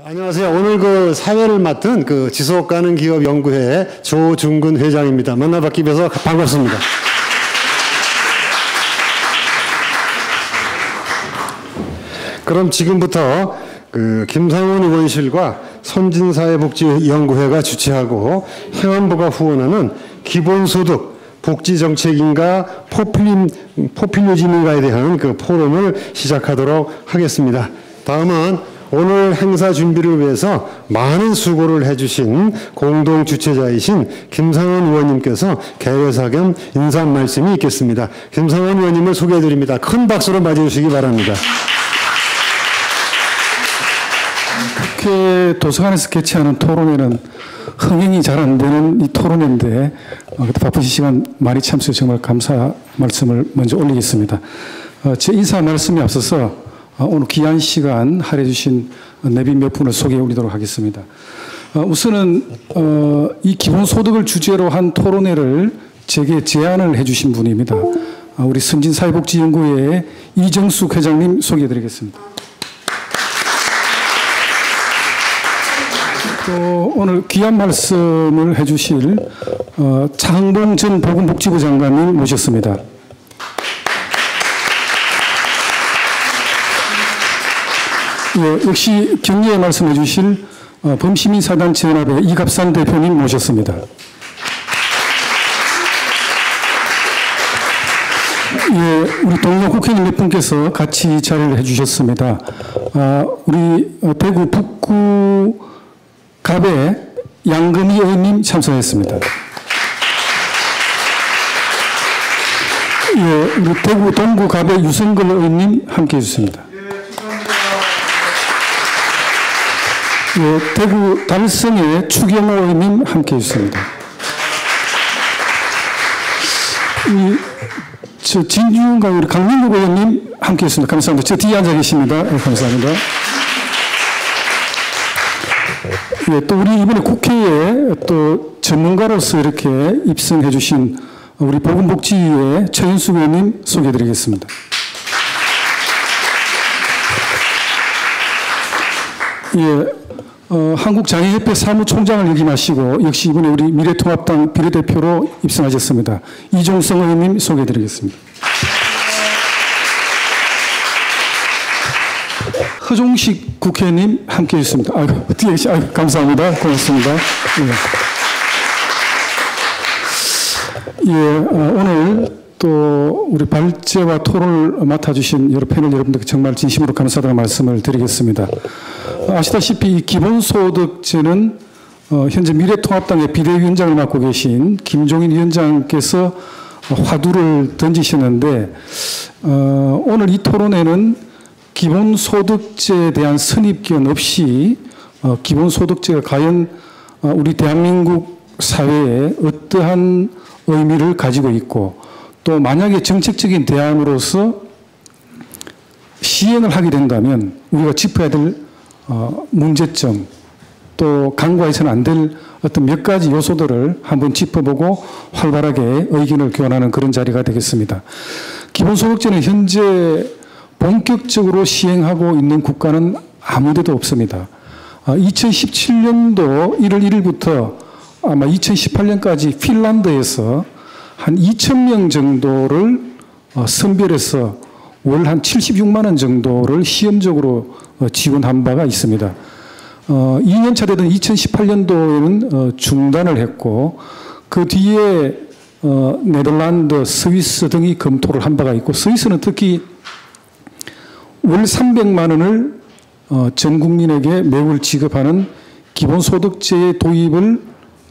안녕하세요. 오늘 사회를 맡은 지속가능 기업 연구회 조중근 회장입니다. 만나뵙기 위해서 반갑습니다. 그럼 지금부터 김상원 의원실과 선진사회복지연구회가 주최하고 행안부가 후원하는 기본소득 복지정책인가 포퓰리즘인가에 대한 포럼을 시작하도록 하겠습니다. 다음은 오늘 행사 준비를 위해서 많은 수고를 해주신 공동 주최자이신 김상원 의원님께서 개회사 겸 인사 말씀이 있겠습니다. 김상원 의원님을 소개해드립니다. 큰 박수로 맞이해주시기 바랍니다. 국회 도서관에서 개최하는 토론회는 흥행이 잘 안 되는 이 토론회인데 바쁘신 시간 많이 참석해 정말 감사 말씀을 먼저 올리겠습니다. 제 인사 말씀에 앞서서 오늘 귀한 시간 할애해 주신 내빈 몇 분을 소개해 올리도록 하겠습니다. 우선은 이 기본소득을 주제로 한 토론회를 제게 제안을 해 주신 분입니다. 우리 선진사회복지연구회의 이정숙 회장님 소개해 드리겠습니다. 또 오늘 귀한 말씀을 해 주실 차흥봉 전 보건복지부 장관님 모셨습니다. 예, 역시 격려의 말씀해 주실 범시민사단체연합의 이갑산 대표님 모셨습니다. 예, 우리 동료 국회의원 몇 분께서 같이 자리를 해주셨습니다. 우리 대구 북구 갑의 양금희 의원님 참석했습니다. 예, 우리 대구 동구 갑의 유성걸 의원님 함께해 주셨습니다. 예, 대구 달성의 추경호 의원님 함께해 주셨습니다. 진주은과 우리 강민국 의원님 함께해 주셨습니다. 감사합니다. 저 뒤에 앉아 계십니다. 네, 감사합니다. 예, 또 우리 이번에 국회에 또 전문가로서 이렇게 입성해 주신 우리 보건복지위의 최윤숙 의원님 소개해 드리겠습니다. 예. 한국장애협회 사무총장을 역임하시고 역시 이번에 우리 미래통합당 비례대표로 입성하셨습니다. 이종성 의원님 소개해드리겠습니다. 허종식 국회의원님 함께해 주셨습니다. 감사합니다. 고맙습니다. 예. 예, 오늘 또 우리 발제와 토론을 맡아주신 여러 패널 여러분들께 정말 진심으로 감사드리는 말씀을 드리겠습니다. 아시다시피 기본소득제는 현재 미래통합당의 비대위원장을 맡고 계신 김종인 위원장께서 화두를 던지셨는데 오늘 이 토론회는 기본소득제에 대한 선입견 없이 기본소득제가 과연 우리 대한민국 사회에 어떠한 의미를 가지고 있고 또 만약에 정책적인 대안으로서 시행을 하게 된다면 우리가 짚어야 될 문제점 또 간과해서는 안 될 어떤 몇 가지 요소들을 한번 짚어보고 활발하게 의견을 교환하는 그런 자리가 되겠습니다. 기본소득제는 현재 본격적으로 시행하고 있는 국가는 아무 데도 없습니다. 2017년도 1월 1일부터 아마 2018년까지 핀란드에서 한 2,000명 정도를 선별해서 월 한 76만 원 정도를 시험적으로 지원한 바가 있습니다. 2년차 되던 2018년도에는 중단을 했고 그 뒤에 네덜란드, 스위스 등이 검토를 한 바가 있고 스위스는 특히 월 300만 원을 전 국민에게 매월 지급하는 기본소득제의 도입을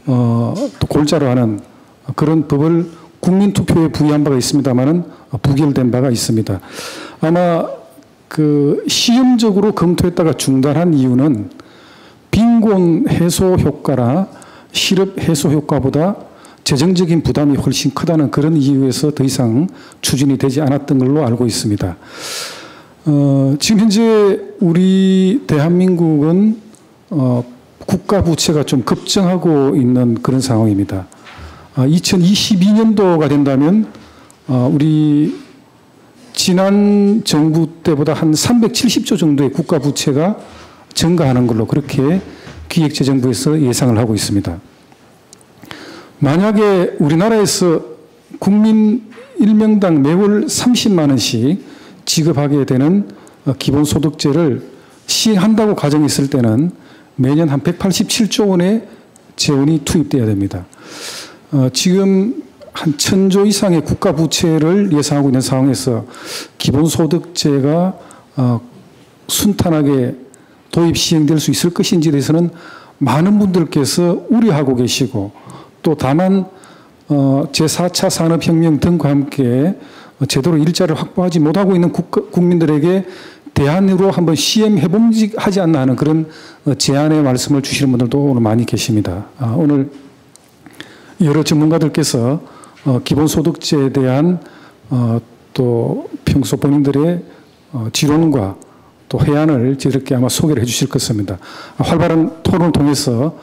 또 골자로 하는 그런 법을 국민투표에 부의한 바가 있습니다만은 부결된 바가 있습니다. 아마 시험적으로 검토했다가 중단한 이유는 빈곤 해소 효과나 실업 해소 효과보다 재정적인 부담이 훨씬 크다는 그런 이유에서 더 이상 추진이 되지 않았던 걸로 알고 있습니다. 지금 현재 우리 대한민국은 국가 부채가 좀 급증하고 있는 그런 상황입니다. 2022년도가 된다면 우리 지난 정부 때보다 한 370조 정도의 국가 부채가 증가하는 걸로 그렇게 기획재정부에서 예상을 하고 있습니다. 만약에 우리나라에서 국민 1명당 매월 30만 원씩 지급하게 되는 기본소득제를 시행한다고 가정했을 때는 매년 한 187조 원의 재원이 투입돼야 됩니다. 지금 한 1000조 이상의 국가 부채를 예상하고 있는 상황에서 기본소득제가 순탄하게 도입 시행될 수 있을 것인지에 대해서는 많은 분들께서 우려하고 계시고 또 다만 제4차 산업혁명 등과 함께 제대로 일자리를 확보하지 못하고 있는 국민들에게 대안으로 한번 시행해봄직하지 않나 하는 그런 제안의 말씀을 주시는 분들도 오늘 많이 계십니다. 오늘 여러 전문가들께서 기본소득제에 대한 또 평소 본인들의 지론과 또 해안을 저렇게 아마 소개를 해 주실 것입니다. 활발한 토론을 통해서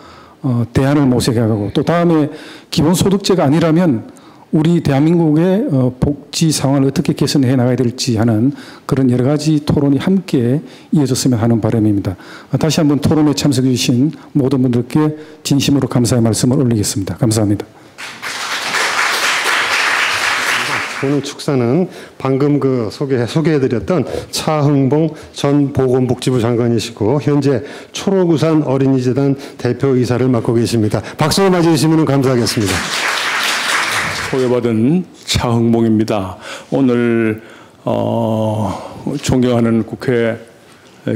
대안을 모색해가고 또 다음에 기본소득제가 아니라면 우리 대한민국의 복지 상황을 어떻게 개선해 나가야 될지 하는 그런 여러 가지 토론이 함께 이어졌으면 하는 바람입니다. 다시 한번 토론에 참석해 주신 모든 분들께 진심으로 감사의 말씀을 올리겠습니다. 감사합니다. 오늘 축사는 방금 소개해드렸던 차흥봉 전 보건복지부 장관이시고 현재 초록우산 어린이재단 대표이사를 맡고 계십니다. 박수로 맞이해주시면 감사하겠습니다. 소개받은 차흥봉입니다. 오늘 존경하는 국회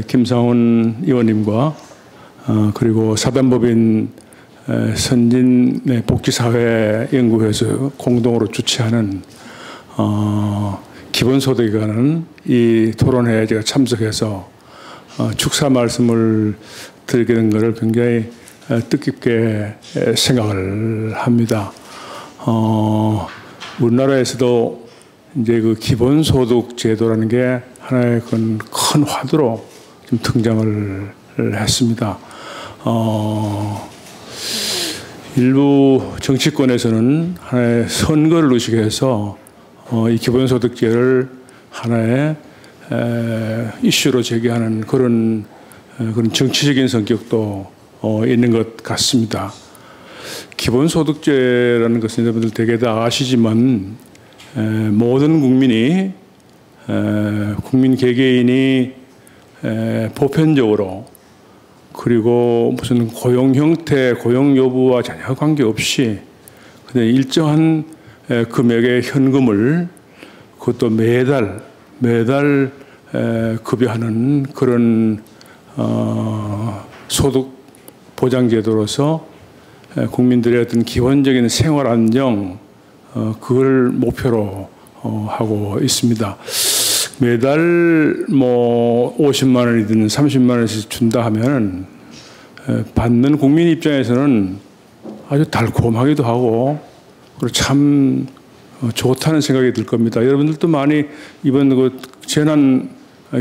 김상훈 의원님과 그리고 사단법인 선진복지사회연구회에서 공동으로 주최하는 기본소득에 관한 이 토론회에 제가 참석해서 축사 말씀을 드리게 된 것을 굉장히 뜻깊게 생각을 합니다. 우리나라에서도 이제 그 기본소득 제도라는 게 하나의 큰 화두로 좀 등장을 했습니다. 일부 정치권에서는 하나의 선거를 의식해서 이 기본소득제를 하나의 이슈로 제기하는 그런 정치적인 성격도 있는 것 같습니다. 기본소득제라는 것은 여러분들 대개 다 아시지만 모든 국민이 국민 개개인이 보편적으로 그리고 무슨 고용 형태, 고용 여부와 전혀 관계없이 그냥 일정한 금액의 현금을 그것도 매달 급여하는 그런 소득 보장제도로서 국민들의 어떤 기본적인 생활 안정 그걸 목표로 하고 있습니다. 매달 뭐 50만 원이든 30만 원씩 준다 하면 받는 국민 입장에서는 아주 달콤하기도 하고 그리고 참 좋다는 생각이 들 겁니다. 여러분들도 많이 이번 그 재난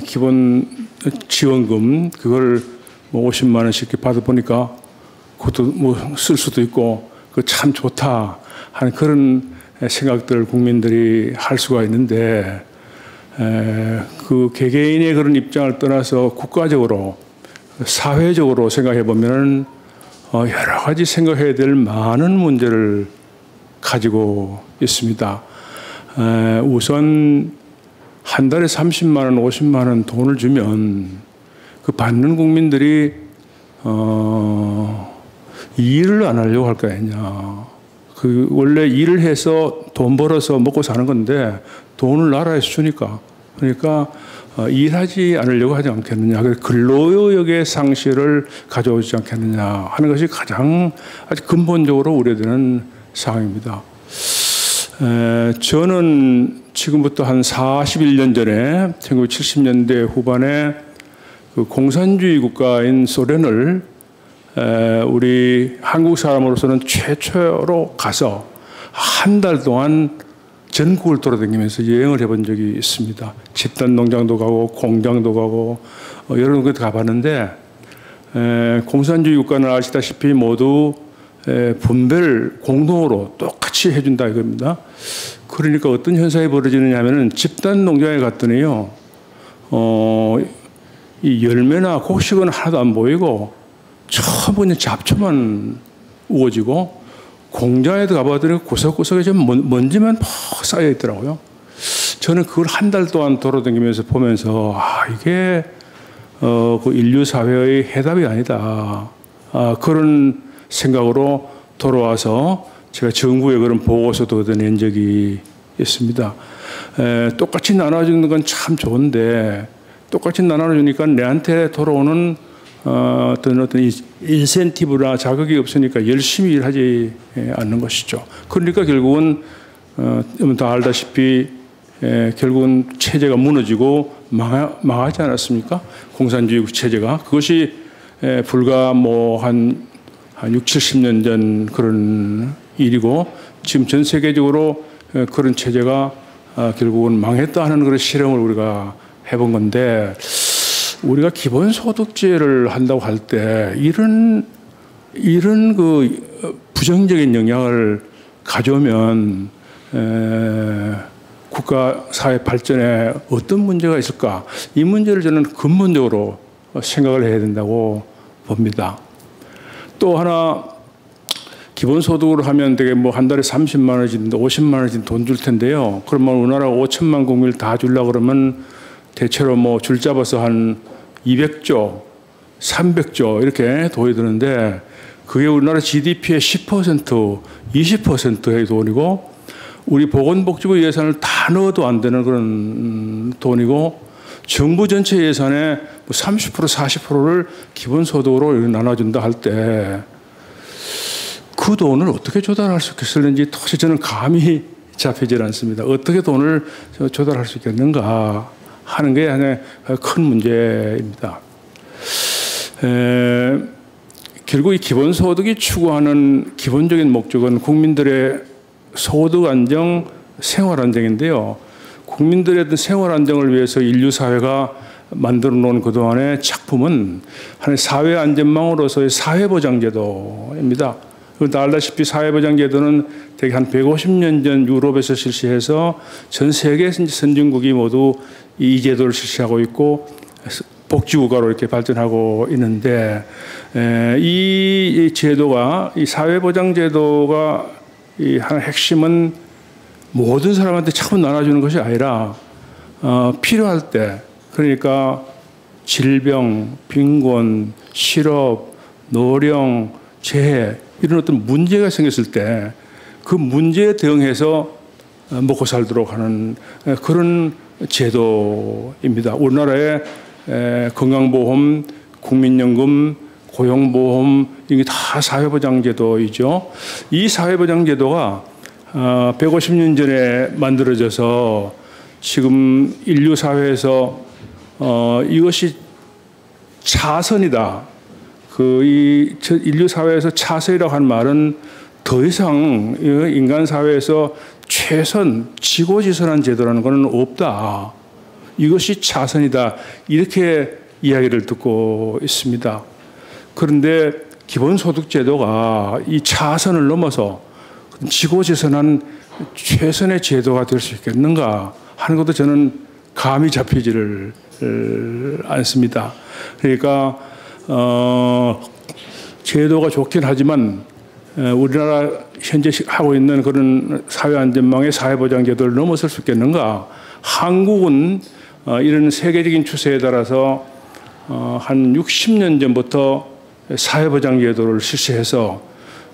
기본 지원금 그걸 뭐 50만 원씩 받아보니까 그것도 뭐 쓸 수도 있고 그 참 좋다 하는 그런 생각들 국민들이 할 수가 있는데 그 개개인의 그런 입장을 떠나서 국가적으로 사회적으로 생각해 보면 여러 가지 생각해야 될 많은 문제를 가지고 있습니다. 우선 한 달에 30만 원, 50만 원 돈을 주면 그 받는 국민들이 일을 안 하려고 할 거 아니냐. 그 원래 일을 해서 돈 벌어서 먹고 사는 건데 돈을 나라에서 주니까 그러니까 일하지 않으려고 하지 않겠느냐. 근로의욕의 상실을 가져오지 않겠느냐 하는 것이 가장 아주 근본적으로 우려되는 상황입니다. 저는 지금부터 한 41년 전에 1970년대 후반에 그 공산주의 국가인 소련을 우리 한국 사람으로서는 최초로 가서 한 달 동안 전국을 돌아다니면서 여행을 해본 적이 있습니다. 집단 농장도 가고 공장도 가고 여러 곳 가봤는데 공산주의 국가는 아시다시피 모두 분배를 공동으로 똑같이 해준다 이겁니다. 그러니까 어떤 현상이 벌어지느냐 하면은 집단 농장에 갔더니요, 이 열매나 곡식은 하나도 안 보이고 전부 그냥 잡초만 우거지고 공장에 가봤더니 구석구석에 좀 먼지만 퍽 쌓여 있더라고요. 저는 그걸 한 달 동안 돌아다니면서 보면서 이게 그 인류 사회의 해답이 아니다. 그런 생각으로 돌아와서 제가 정부에 그런 보고서도 낸 적이 있습니다. 똑같이 나눠주는 건 참 좋은데 똑같이 나눠주니까 내한테 돌아오는 어떤 인센티브나 자극이 없으니까 열심히 일하지 않는 것이죠. 그러니까 결국은 다 알다시피 결국은 체제가 무너지고 망하지 않았습니까? 공산주의 체제가. 그것이 불과 한 6, 70년 전 그런 일이고 지금 전 세계적으로 그런 체제가 결국은 망했다 하는 그런 실험을 우리가 해본 건데 우리가 기본소득제를 한다고 할 때 이런 그 부정적인 영향을 가져오면 국가 사회 발전에 어떤 문제가 있을까? 이 문제를 저는 근본적으로 생각을 해야 된다고 봅니다. 또 하나 기본소득으로 하면 되게 한 달에 30만 원씩 50만 원씩 돈 줄 텐데요. 그러면 우리나라 5천만 국민을 다 주려고 그러면 대체로 줄 잡아서 한 200조, 300조 이렇게 돈이 드는데 그게 우리나라 GDP의 10%, 20%의 돈이고 우리 보건복지부 예산을 다 넣어도 안 되는 그런 돈이고 정부 전체 예산의 30%, 40%를 기본소득으로 나눠준다 할 때 그 돈을 어떻게 조달할 수 있겠을는지 도대체 저는 감이 잡히질 않습니다. 어떻게 돈을 조달할 수 있겠는가 하는 게 하나의 큰 문제입니다. 결국 이 기본소득이 추구하는 기본적인 목적은 국민들의 소득 안정, 생활 안정인데요. 국민들의 생활 안정을 위해서 인류 사회가 만들어 놓은 그동안의 작품은 하나의 사회 안전망으로서의 사회보장제도입니다. 다 알다시피 사회보장제도는 대개 한 150년 전 유럽에서 실시해서 전 세계 선진국이 모두 이 제도를 실시하고 있고 복지국가로 이렇게 발전하고 있는데 이 제도가 이 사회보장제도가 이 하나 핵심은 모든 사람한테 자꾸 나눠주는 것이 아니라 필요할 때 그러니까 질병, 빈곤, 실업, 노령, 재해 이런 어떤 문제가 생겼을 때 그 문제에 대응해서 먹고 살도록 하는 그런 제도입니다. 우리나라의 건강보험, 국민연금, 고용보험 이게 다 사회보장제도이죠. 이 사회보장제도가 150년 전에 만들어져서 지금 인류 사회에서 이것이 차선이다. 이 인류 사회에서 차선이라고 하는 말은 더 이상 인간 사회에서 최선, 지고지선한 제도라는 것은 없다. 이것이 차선이다. 이렇게 이야기를 듣고 있습니다. 그런데 기본소득제도가 이 차선을 넘어서 지고지선한 최선의 제도가 될 수 있겠는가 하는 것도 저는 감이 잡히지를 않습니다. 그러니까 제도가 좋긴 하지만 우리나라 현재 하고 있는 그런 사회안전망의 사회보장제도를 넘어설 수 있겠는가? 한국은 이런 세계적인 추세에 따라서 한 60년 전부터 사회보장제도를 실시해서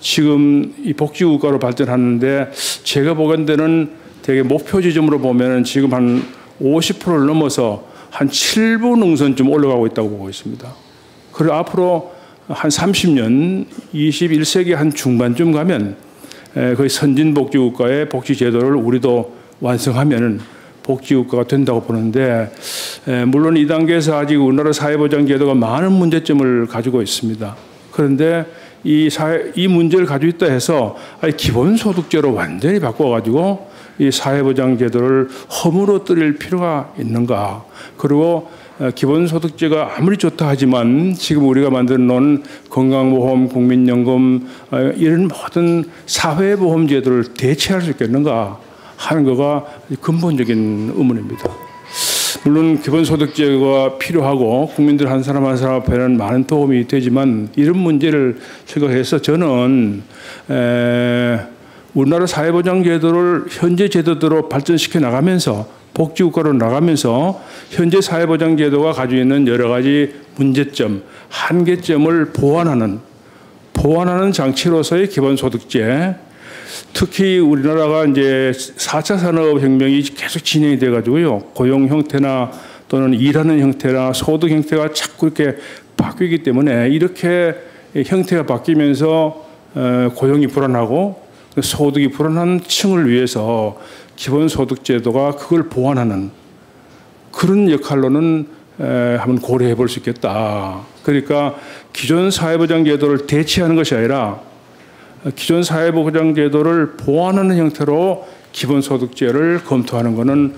지금 이 복지국가로 발전하는데 제가 보건대는 되게 목표 지점으로 보면은 지금 한 50%를 넘어서 한 7분 능선쯤 올라가고 있다고 보고 있습니다. 그리고 앞으로 한 30년, 21세기 한 중반쯤 가면 거의 선진복지국가의 복지제도를 우리도 완성하면은 복지국가가 된다고 보는데 물론 이 단계에서 아직 우리나라 사회보장제도가 많은 문제점을 가지고 있습니다. 그런데 이 문제를 가지고 있다 해서 기본소득제로 완전히 바꿔가지고 이 사회보장제도를 허물어뜨릴 필요가 있는가? 그리고 기본소득제가 아무리 좋다 하지만 지금 우리가 만들어 놓은 건강보험, 국민연금 이런 모든 사회보험제도를 대체할 수 있겠는가 하는 거가 근본적인 의문입니다. 물론 기본소득제가 필요하고 국민들 한 사람 한 사람 앞에는 많은 도움이 되지만 이런 문제를 생각해서 저는 우리나라 사회보장제도를 현재 제도대로 발전시켜 나가면서 복지국가로 나가면서 현재 사회보장제도가 가지고 있는 여러 가지 문제점, 한계점을 보완하는 장치로서의 기본소득제, 특히 우리나라가 이제 4차 산업혁명이 계속 진행이 돼가지고요. 고용 형태나 또는 일하는 형태나 소득 형태가 자꾸 이렇게 바뀌기 때문에 이렇게 형태가 바뀌면서 고용이 불안하고 소득이 불안한 층을 위해서 기본소득제도가 그걸 보완하는 그런 역할로는 한번 고려해 볼 수 있겠다. 그러니까 기존 사회보장제도를 대체하는 것이 아니라 기존 사회보장제도를 보완하는 형태로 기본소득제를 검토하는 것은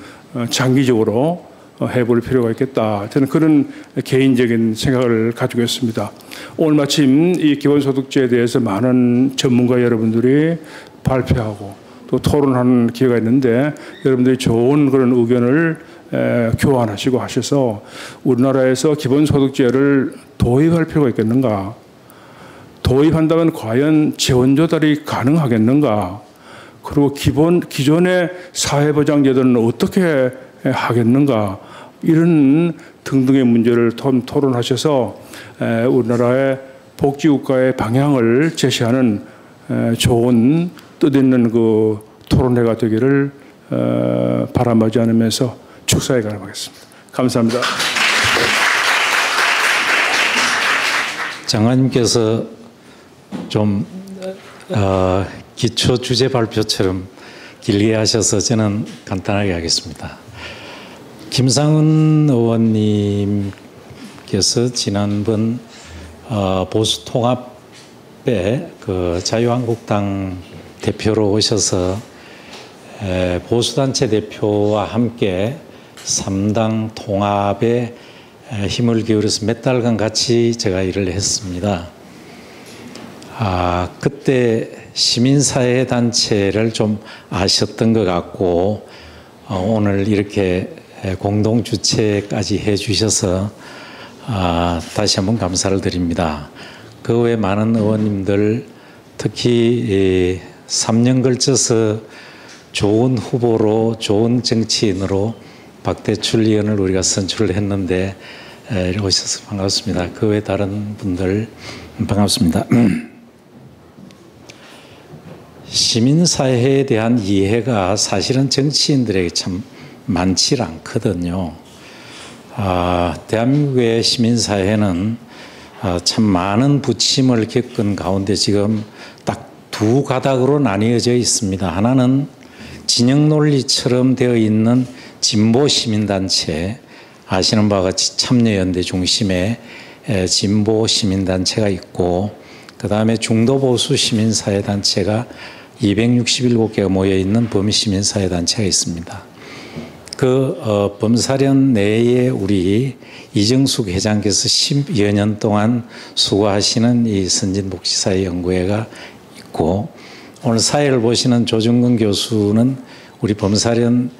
장기적으로 해볼 필요가 있겠다. 저는 그런 개인적인 생각을 가지고 있습니다. 오늘 마침 이 기본소득제에 대해서 많은 전문가 여러분들이 발표하고 또 토론하는 기회가 있는데 여러분들이 좋은 그런 의견을 교환하시고 하셔서 우리나라에서 기본소득제를 도입할 필요가 있겠는가? 도입한다면 과연 재원 조달이 가능하겠는가? 그리고 기존의 사회보장제도는 어떻게 하겠는가? 이런 등등의 문제를 토론하셔서 우리나라의 복지국가의 방향을 제시하는 좋은 뜻있는 그 토론회가 되기를 바람하지 않으면서 축사에 가름하겠습니다. 감사합니다. 장관님께서 좀 기초 주제 발표처럼 길게 하셔서 저는 간단하게 하겠습니다. 김상훈 의원님께서 지난번 보수통합에 그 자유한국당 대표로 오셔서 보수단체 대표와 함께 3당 통합에 힘을 기울여서 몇 달간 같이 제가 일을 했습니다. 그때 시민사회 단체를 좀 아셨던 것 같고 오늘 이렇게 공동 주최까지 해주셔서 다시 한번 감사를 드립니다. 그 외 많은 의원님들 특히 3년 걸쳐서 좋은 후보로 좋은 정치인으로 박대출 의원을 우리가 선출을 했는데 오셔서 반갑습니다. 그 외 다른 분들 반갑습니다. 시민사회에 대한 이해가 사실은 정치인들에게 참 많지 않거든요. 대한민국의 시민사회는 참 많은 부침을 겪은 가운데 지금 딱 두 가닥으로 나뉘어져 있습니다. 하나는 진영 논리처럼 되어 있는 진보 시민단체, 아시는 바와 같이 참여연대 중심의 진보 시민단체가 있고 그 다음에 중도보수 시민사회단체가 267개가 모여있는 범시민사회단체가 있습니다. 그 범사련 내에 우리 이정숙 회장께서 10여 년 동안 수고하시는 이 선진복지사회연구회가 있고 오늘 사회를 보시는 조중근 교수는 우리 범사련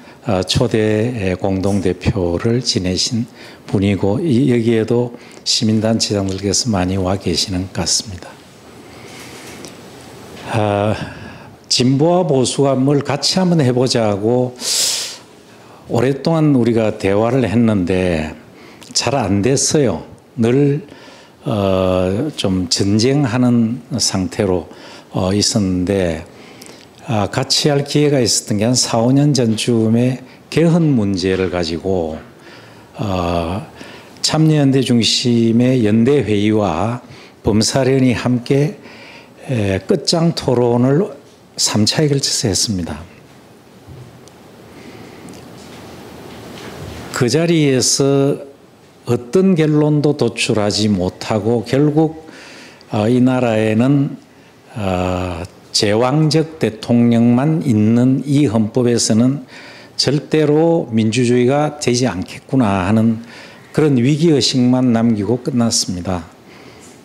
초대 공동대표를 지내신 분이고 여기에도 시민단체장들께서 많이 와 계시는 것 같습니다. 진보와 보수가 뭘 같이 한번 해보자고 오랫동안 우리가 대화를 했는데 잘 안 됐어요. 늘 좀 전쟁하는 상태로 있었는데 같이 할 기회가 있었던 게 한 4, 5년 전쯤에 개헌 문제를 가지고 참여연대 중심의 연대회의와 범사련이 함께 끝장 토론을 3차에 걸쳐서 했습니다. 그 자리에서 어떤 결론도 도출하지 못하고 결국 이 나라에는 제왕적 대통령만 있는 이 헌법에서는 절대로 민주주의가 되지 않겠구나 하는 그런 위기의식만 남기고 끝났습니다.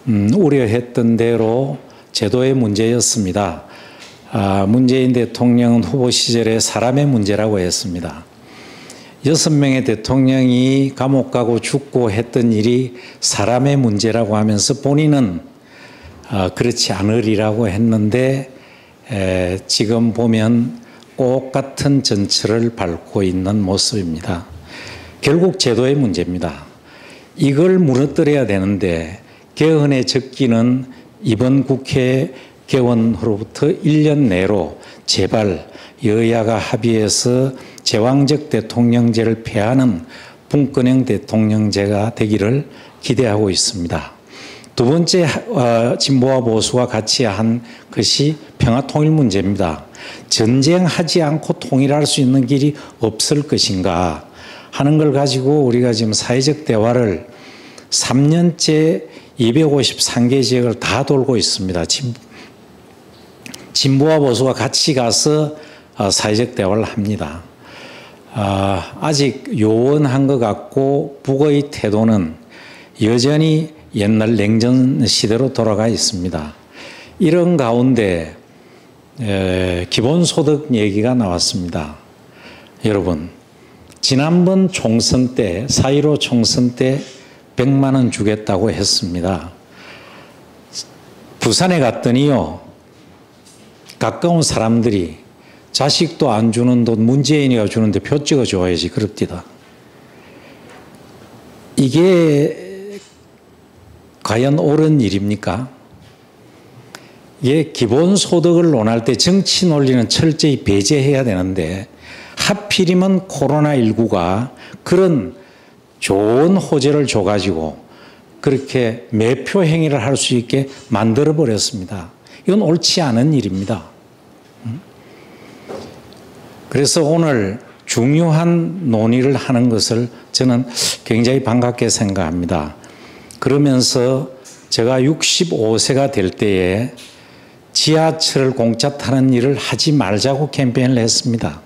우려했던 대로 제도의 문제였습니다. 문재인 대통령은 후보 시절에 사람의 문제라고 했습니다. 6명의 대통령이 감옥 가고 죽고 했던 일이 사람의 문제라고 하면서 본인은 그렇지 않으리라고 했는데 지금 보면 꼭 같은 전철을 밟고 있는 모습입니다. 결국 제도의 문제입니다. 이걸 무너뜨려야 되는데 개헌의 적기는 이번 국회 개원으로부터 1년 내로 제발 여야가 합의해서 제왕적 대통령제를 폐하는 분권형 대통령제가 되기를 기대하고 있습니다. 두 번째 진보와 보수가 같이 한 것이 평화통일 문제입니다. 전쟁하지 않고 통일할 수 있는 길이 없을 것인가 하는 걸 가지고 우리가 지금 사회적 대화를 3년째 253개 지역을 다 돌고 있습니다. 진보와 보수가 같이 가서 사회적 대화를 합니다. 아직 요원한 것 같고 북의 태도는 여전히 옛날 냉전 시대로 돌아가 있습니다. 이런 가운데 기본소득 얘기가 나왔습니다. 여러분, 지난번 총선 때 4.15 총선 때 100만 원 주겠다고 했습니다. 부산에 갔더니요, 가까운 사람들이 자식도 안 주는 돈 문재인이가 주는데 표 찍어줘야지 그럽디다. 이게 과연 옳은 일입니까? 이게 기본소득을 논할 때 정치 논리는 철저히 배제해야 되는데 하필이면 코로나19가 그런 좋은 호재를 줘가지고 그렇게 매표 행위를 할 수 있게 만들어 버렸습니다. 이건 옳지 않은 일입니다. 그래서 오늘 중요한 논의를 하는 것을 저는 굉장히 반갑게 생각합니다. 그러면서 제가 65세가 될 때에 지하철을 공짜 타는 일을 하지 말자고 캠페인을 했습니다.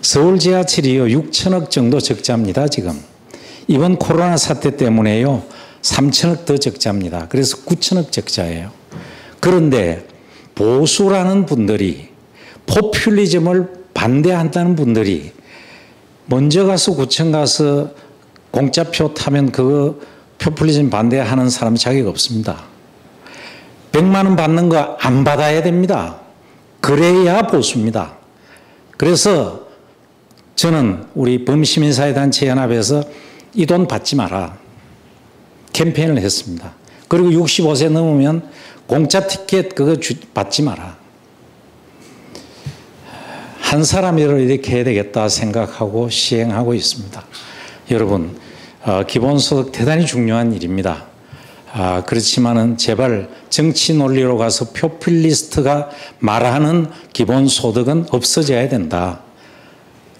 서울 지하철이요 6천억 정도 적자입니다. 지금 이번 코로나 사태 때문에요 3천억 더 적자입니다. 그래서 9천억 적자예요. 그런데 보수라는 분들이 포퓰리즘을 반대한다는 분들이 먼저 가서 구청 가서 공짜표 타면 그거 포퓰리즘 반대하는 사람은 자격 없습니다. 100만 원 받는 거 안 받아야 됩니다. 그래야 보수입니다. 그래서 저는 우리 범시민사회단체 연합에서 이 돈 받지 마라 캠페인을 했습니다. 그리고 65세 넘으면 공짜 티켓 그거 받지 마라. 한 사람이라도 이렇게 해야 되겠다 생각하고 시행하고 있습니다. 여러분, 기본소득 대단히 중요한 일입니다. 그렇지만은 제발 정치 논리로 가서 포퓰리스트가 말하는 기본소득은 없어져야 된다.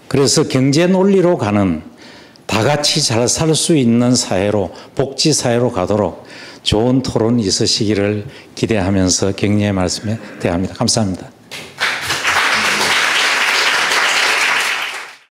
그래서 경제 논리로 가는 다 같이 잘 살 수 있는 사회로, 복지사회로 가도록 좋은 토론이 있으시기를 기대하면서 격려의 말씀에 대합니다. 감사합니다.